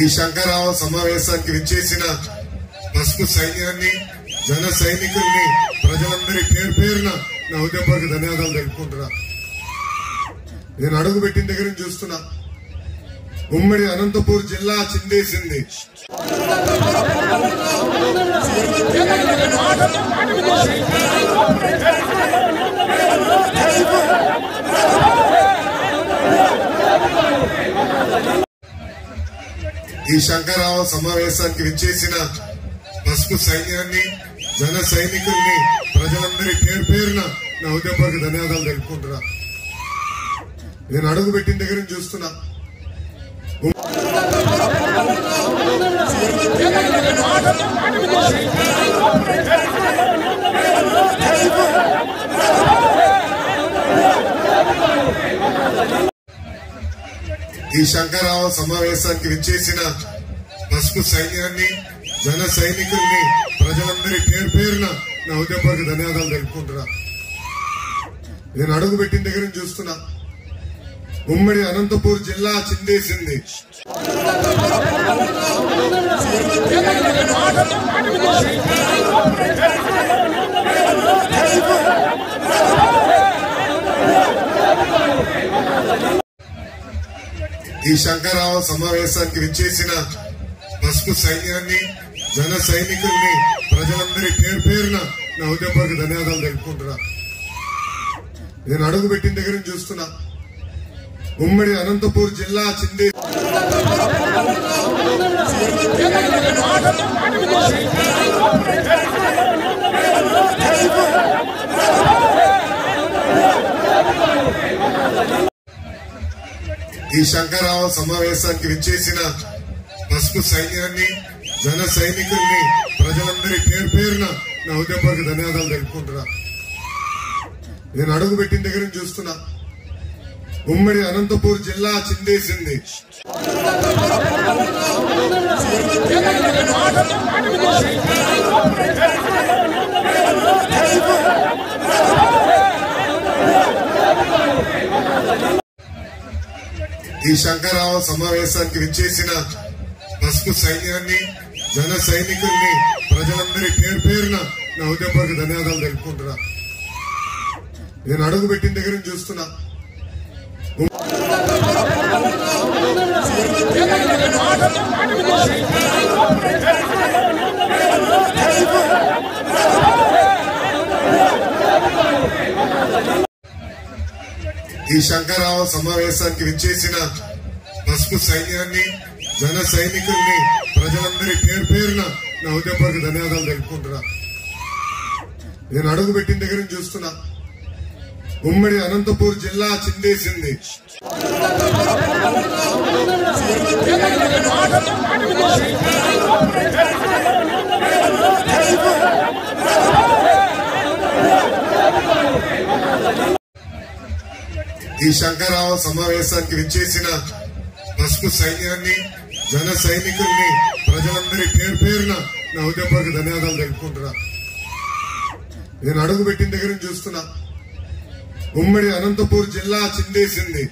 ఈ శంకరరావు సమావేశానికి విచ్చేసిన పసుపు సైన్యాన్ని, జన సైనికుల్ని, ప్రజలందరి పేరు పేరున నా హృదయపూర్వక ధన్యవాదాలు తెలుపుకుంటున్నా. నేను అడుగు పెట్టిన దగ్గర నుంచి చూస్తున్నా, ఉమ్మడి అనంతపూర్ జిల్లా చిందేసింది. ఈ శంకరరావు సమావేశానికి విచ్చేసిన పసుపు సైన్యాన్ని, జన సైనికుల్ని, ప్రజలందరి పేరు పేరున నా హృదయపూర్వక ధన్యవాదాలు తెలుపుకుంటున్నా. నేను అడుగు పెట్టిన దగ్గర నుంచి చూస్తున్నా, ఈ శంకరరావు సమావేశానికి విచ్చేసిన పసుపు సైన్యాన్ని, జన సైనికుల్ని, ప్రజలందరి పేరు పేరున నా హృదయపూర్వక ధన్యవాదాలు తెలుపుకుంటున్నా. నేను అడుగు పెట్టిన దగ్గర నుంచి చూస్తున్నా, ఉమ్మడి అనంతపూర్ జిల్లా చిందేసింది. ఈ శంకరరావు సమావేశానికి విచ్చేసిన పసుపు సైన్యాన్ని, జన సైనికుల్ని, ప్రజలందరి పేరు పేరున నా హృదయపూర్వక ధన్యవాదాలు తెలుపుకుంటున్నా. నేను అడుగు పెట్టిన దగ్గర నుంచి చూస్తున్నా, ఉమ్మడి అనంతపూర్ జిల్లా చిందే ఈ శంకరరావు సమావేశానికి విచ్చేసిన పసుపు సైన్యాన్ని, జన సైనికుల్ని, ప్రజలందరి పేరు పేరున నా హృదయపూర్వక ధన్యవాదాలు తెలుపుకుంటున్నా. నేను అడుగు పెట్టిన దగ్గర నుంచి చూస్తున్నా, ఉమ్మడి అనంతపూర్ జిల్లా చిందేసింది. ఈ శంకరరావు సమావేశానికి విచ్చేసిన పసుపు సైన్యాన్ని, జన సైనికుల్ని, ప్రజలందరి పేరు పేరున నా హృదయపూర్వక ధన్యవాదాలు తెలుపుకుంటున్నా. నేను అడుగు పెట్టిన దగ్గర నుంచి చూస్తున్నా, ఈ శంకరరావు సమావేశానికి విచ్చేసిన పసుపు సైన్యాన్ని, జన సైనికుల్ని, ప్రజలందరి పేరు పేరున నా హృదయపూర్వక ధన్యవాదాలు తెలుపుకుంటున్నా. నేను అడుగు పెట్టిన దగ్గర నుంచి చూస్తున్నా, ఉమ్మడి అనంతపూర్ జిల్లా చిందేసింది. ఈ శంకరరావు సమావేశానికి విచ్చేసిన పసుపు సైన్యాన్ని, జన సైనికుల్ని, ప్రజలందరి పేరు పేరున నా హృదయపూర్వక ధన్యవాదాలు తెలుపుకుంటున్నా. నేను అడుగు పెట్టిన దగ్గర నుంచి చూస్తున్నా, ఉమ్మడి అనంతపూర్ జిల్లా చిందేసింది.